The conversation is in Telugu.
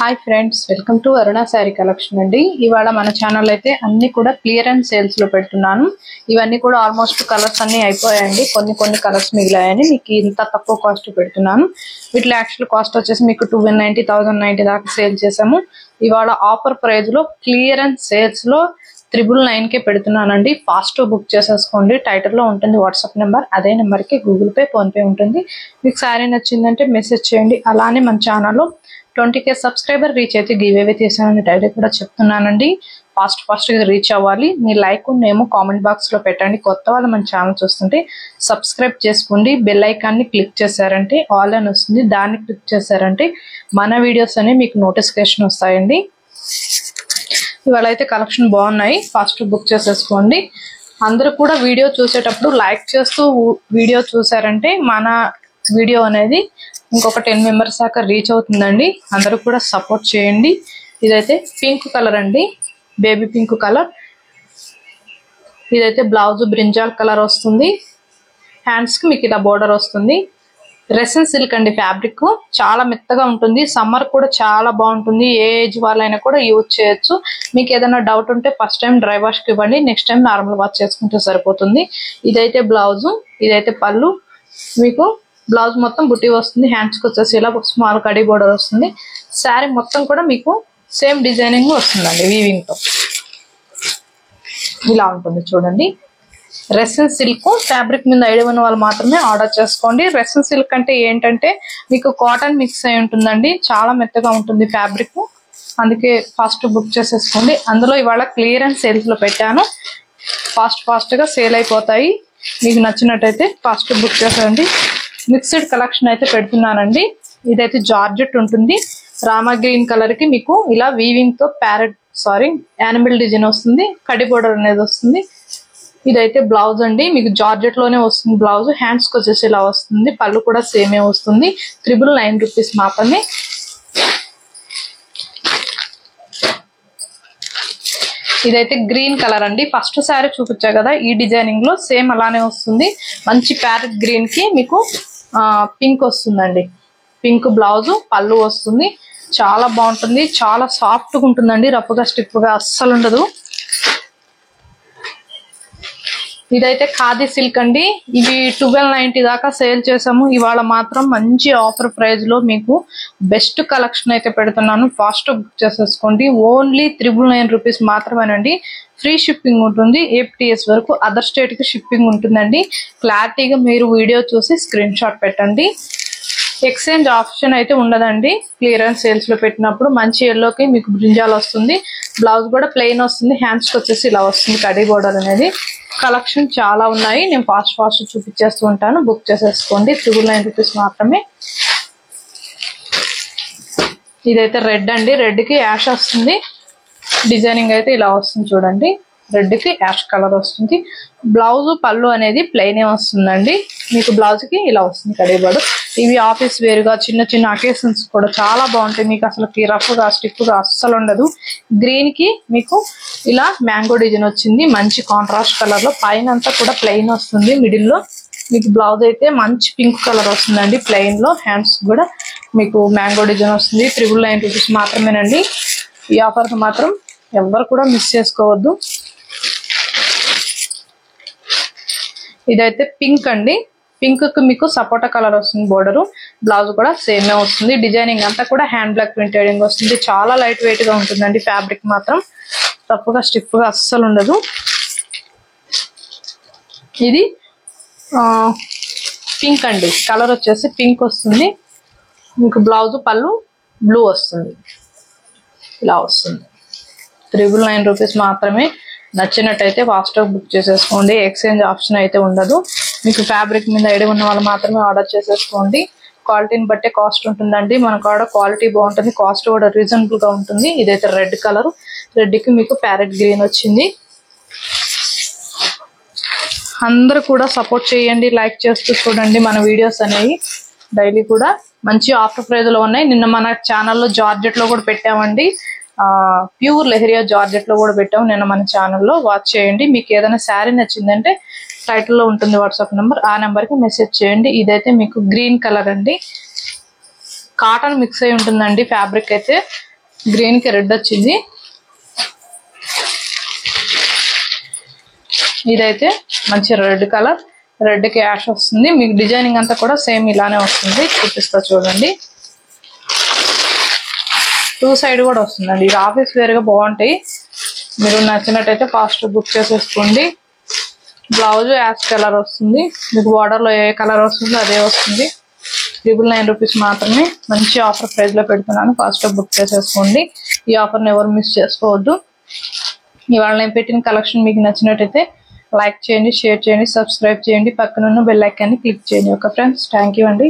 Hi friends, welcome to Aruna sari collection అండి. ఇవాళ మన ఛానల్ అయితే అన్ని కూడా క్లియరెన్స్ సేల్స్ లో పెడుతున్నాను. ఇవన్నీ కూడా ఆల్మోస్ట్ కలర్స్ అన్ని అయిపోయాయండి. కొన్ని కలర్స్ మిగిలాయని మీకు ఇంత తక్కువ కాస్ట్ పెడుతున్నాను. వీటిలో యాక్చువల్ కాస్ట్ వచ్చేసి మీకు 1290, 1090 దాకా సేల్ చేసాము. ఇవాళ ఆఫర్ ప్రైస్ లో క్లియరెన్స్ సేల్స్ లో 999కే పెడుతున్నానండి. ఫాస్ట్ బుక్ చేసేసుకోండి. టైటిల్ లో ఉంటుంది వాట్సాప్ నెంబర్, అదే నెంబర్ కి గూగుల్ పే, ఫోన్ పే ఉంటుంది. మీకు శారీ నచ్చిందంటే మెసేజ్ చేయండి. అలానే మన ఛానల్లో 20K సబ్స్క్రైబర్ రీచ్ అయితే గివ్ అవే చేశానని డైరెక్ట్ కూడా చెప్తున్నానండి. ఫాస్ట్ గా రీచ్ అవ్వాలి. మీ లైక్ నేమో కామెంట్ బాక్స్ లో పెట్టండి. కొత్త వాళ్ళు మన ఛానల్ చూస్తుంటే సబ్స్క్రైబ్ చేసుకోండి. బెల్ ఐకాన్ ని క్లిక్ చేశారంటే ఆల్ అని వస్తుంది. దాన్ని క్లిక్ చేశారంటే మన వీడియోస్ అనేవి మీకు నోటిఫికేషన్ వస్తాయండి. ఇవాళ అయితే కలెక్షన్ బాగున్నాయి. ఫాస్ట్ బుక్ చేసేసుకోండి. అందరూ కూడా వీడియో చూసేటప్పుడు లైక్ చేస్తూ వీడియో చూసారంటే మన వీడియో అనేది ఇంకొక 10 మెంబర్స్ దాకా రీచ్ అవుతుందండి. అందరూ కూడా సపోర్ట్ చేయండి. ఇదైతే పింక్ కలర్ అండి, బేబీ పింక్ కలర్. ఇదైతే బ్లౌజ్ బ్రింజాల్ కలర్ వస్తుంది. హ్యాండ్స్ కి మీకు ఇలా బోర్డర్ వస్తుంది. రెసిన్ సిల్క్ అండి, ఫ్యాబ్రిక్ చాలా మెత్తగా ఉంటుంది. సమ్మర్ కూడా చాలా బాగుంటుంది. ఏ ఏజ్ వాళ్ళైనా కూడా యూజ్ చేయొచ్చు. మీకు ఏదైనా డౌట్ ఉంటే ఫస్ట్ టైం డ్రై వాష్ కి ఇవ్వండి, నెక్స్ట్ టైం నార్మల్ వాష్ చేసుకుంటే సరిపోతుంది. ఇదైతే బ్లౌజ్, ఇదైతే పళ్ళు. మీకు బ్లౌజ్ మొత్తం బుట్టి వస్తుంది. హ్యాండ్స్ కి వచ్చేసి ఇలా స్మాల్ కడీ బోర్డర్ వస్తుంది. శారీ మొత్తం కూడా మీకు సేమ్ డిజైనింగ్ వస్తుందండి, వీవింగ్ తో ఇలా ఉంటుంది చూడండి. రెసిన్ సిల్క్ ఫ్యాబ్రిక్ మీద ఐడియా ఉన్న వాళ్ళు మాత్రమే ఆర్డర్ చేసుకోండి. రెసిన్ సిల్క్ అంటే ఏంటంటే మీకు కాటన్ మిక్స్ అయి ఉంటుందండి. చాలా మెత్తగా ఉంటుంది ఫ్యాబ్రిక్, అందుకే ఫాస్ట్ బుక్ చేసేసుకోండి. అందులో ఇవాళ క్లియరెన్స్ సేల్స్ లో పెట్టాను. ఫాస్ట్ గా సేల్ అయిపోతాయి. మీకు నచ్చినట్టయితే ఫాస్ట్ బుక్ చేసేయండి. మిక్స్డ్ కలెక్షన్ అయితే పెడుతున్నానండి. ఇదైతే జార్జెట్ ఉంటుంది. రామా గ్రీన్ కలర్ కి మీకు ఇలా వీవింగ్ తో యానిమల్ డిజైన్ వస్తుంది. కడి బోర్డర్ అనేది వస్తుంది. ఇదైతే బ్లౌజ్ అండి, మీకు జార్జెట్ లోనే వస్తుంది బ్లౌజ్. హ్యాండ్స్ కి వచ్చేసి ఇలా వస్తుంది. పళ్ళు కూడా సేమే వస్తుంది. 999 రూపీస్ మాత్రమే. ఇదైతే గ్రీన్ కలర్ అండి. ఫస్ట్ శారీ చూపించా కదా, ఈ డిజైనింగ్ లో సేమ్ అలానే వస్తుంది. మంచి ప్యారెట్ గ్రీన్ కి మీకు పింక్ వస్తుందండి. పింక్ బ్లౌజ్, పళ్ళు వస్తుంది. చాలా బాగుంటుంది. చాలా సాఫ్ట్ గా ఉంటుందండి. రఫ్ గా స్టిఫ్ గా అస్సలు ఉండదు. ఇదైతే ఖాదీ సిల్క్ అండి. ఇవి 1290 దాకా సేల్ చేసాము. ఇవాళ మాత్రం మంచి ఆఫర్ ప్రైస్ లో మీకు బెస్ట్ కలెక్షన్ అయితే పెడుతున్నాను. ఫాస్ట్ బుక్ చేసేసుకోండి. ఓన్లీ 999 రూపీస్ మాత్రమేనండి. ఫ్రీ షిప్పింగ్ ఉంటుంది. ఏపీఎస్ వరకు అదర్ స్టేట్ కి షిప్పింగ్ ఉంటుందండి. క్లారిటీగా మీరు వీడియో చూసి స్క్రీన్ షాట్ పెట్టండి. ఎక్స్చేంజ్ ఆప్షన్ అయితే ఉండదండి. క్లియరెన్స్ సేల్స్ లో పెట్టినప్పుడు మంచి ఎల్లోకి మీకు బ్రింజాల్ వస్తుంది. బ్లౌజ్ కూడా ప్లెయిన్ వస్తుంది. హ్యాండ్స్ కి వచ్చేసి ఇలా వస్తుంది కడీ బోర్డర్ అనేది. కలెక్షన్ చాలా ఉన్నాయి. నేను ఫాస్ట్ చూపించేస్తూ ఉంటాను. బుక్ చేసేసుకోండి. 999 రూపీస్ మాత్రమే. ఇదైతే రెడ్ అండి. రెడ్ కి యాష్ వస్తుంది. డిజైనింగ్ అయితే ఇలా వస్తుంది చూడండి. రెడ్ కి యాష్ కలర్ వస్తుంది. బ్లౌజ్ పళ్ళు అనేది ప్లెయిన్ వస్తుందండి. మీకు బ్లౌజ్ కి ఇలా వస్తుంది కడీ బోర్డర్. ఇవి ఆఫీస్ వేర్ గా చిన్న అకేషన్స్ కూడా చాలా బాగుంటాయి. మీకు అసలు రఫ్ గా స్టిఫ్ గా అస్సలు ఉండదు. గ్రీన్ కి మీకు ఇలా మ్యాంగో డిజైన్ వచ్చింది. మంచి కాంట్రాస్ట్ కలర్ లో. పైన అంతా కూడా ప్లెయిన్ వస్తుంది. మిడిల్ లో మీకు బ్లౌజ్ అయితే మంచి పింక్ కలర్ వస్తుందండి ప్లెయిన్ లో. హ్యాండ్స్ కూడా మీకు మ్యాంగో డిజైన్ వస్తుంది. 999 రూపీస్ మాత్రమేనండి. ఈ ఆఫర్ మాత్రం ఎవరు కూడా మిస్ చేసుకోవద్దు. ఇదైతే పింక్ అండి. పింక్ కి మీకు సపోటా కలర్ వస్తుంది బోర్డర్. బ్లౌజ్ కూడా సేమే వస్తుంది. డిజైనింగ్ అంతా కూడా హ్యాండ్ బ్లాక్ ప్రింటెడ్ వస్తుంది. చాలా లైట్ వెయిట్ గా ఉంటుందండి. ఫ్యాబ్రిక్ మాత్రం తప్పుగా స్టిఫ్ గా అస్సలు ఉండదు. ఇది పింక్ అండి. కలర్ వచ్చేసి పింక్ వస్తుంది. మీకు బ్లౌజ్ పళ్ళు బ్లూ వస్తుంది. ఇలా వస్తుంది. 999 రూపీస్ మాత్రమే. నచ్చినట్టయితే ఫాస్ట్ గా బుక్ చేసేసుకోండి. ఎక్స్చేంజ్ ఆప్షన్ అయితే ఉండదు. మీకు ఫ్యాబ్రిక్ మీద ఐడియా ఉన్న వాళ్ళు మాత్రమే ఆర్డర్ చేసేసుకోండి. క్వాలిటీని బట్టే కాస్ట్ ఉంటుందండి. మన కాడ క్వాలిటీ బాగుంటుంది, కాస్ట్ కూడా రీజనబుల్ గా ఉంటుంది. ఇదైతే రెడ్ కలర్. రెడ్ కి మీకు ప్యారెట్ గ్రీన్ వచ్చింది. అందరూ కూడా సపోర్ట్ చేయండి. లైక్ చేస్తూ చూడండి మన వీడియోస్ అనేవి. డైలీ కూడా మంచి ఆఫర్ ప్రైజ్ లో ఉన్నాయి. నిన్న మన ఛానల్లో జార్జెట్ లో కూడా పెట్టామండి. ప్యూర్ లెహరియా జార్జెట్ లో కూడా పెట్టాము నిన్న మన ఛానల్లో. వాచ్ చేయండి. మీకు ఏదైనా శారీ నచ్చిందంటే టైటిల్ లో ఉంటుంది వాట్సాప్ నెంబర్, ఆ నెంబర్ కి మెసేజ్ చేయండి. ఇదైతే మీకు గ్రీన్ కలర్ అండి. కాటన్ మిక్స్ అయి ఉంటుందండి ఫ్యాబ్రిక్ అయితే. గ్రీన్ కి రెడ్ వచ్చింది. ఇదైతే మంచి రెడ్ కలర్, రెడ్ కి యాష్ వస్తుంది. మీకు డిజైనింగ్ అంతా కూడా సేమ్ ఇలానే వస్తుంది. చూపిస్తా చూడండి. 2 సైడ్ కూడా వస్తుందండి. ఇది ఆఫీస్ వేర్ గా బాగుంటాయి. మీరు నచ్చినట్టయితే ఫాస్ట్ బుక్ చేసేసుకోండి. బ్లౌజ్ యాష్ కలర్ వస్తుంది. మీకు బార్డర్ లో ఏ కలర్ వస్తుందో అదే వస్తుంది. 999 రూపీస్ మాత్రమే. మంచి ఆఫర్ ప్రైస్ లో పెడుతున్నాను. ఫాస్ట్ బుక్ చేసేసుకోండి. ఈ ఆఫర్ ని ఎవరు మిస్ చేసుకోవద్దు. ఇవాళ నేను పెట్టిన కలెక్షన్ మీకు నచ్చినట్టయితే లైక్ చేయండి, షేర్ చేయండి, సబ్స్క్రైబ్ చేయండి, పక్కనున్న బెల్ ఐకాన్ ని క్లిక్ చేయండి. ఓకే ఫ్రెండ్స్, థ్యాంక్ యూ అండి.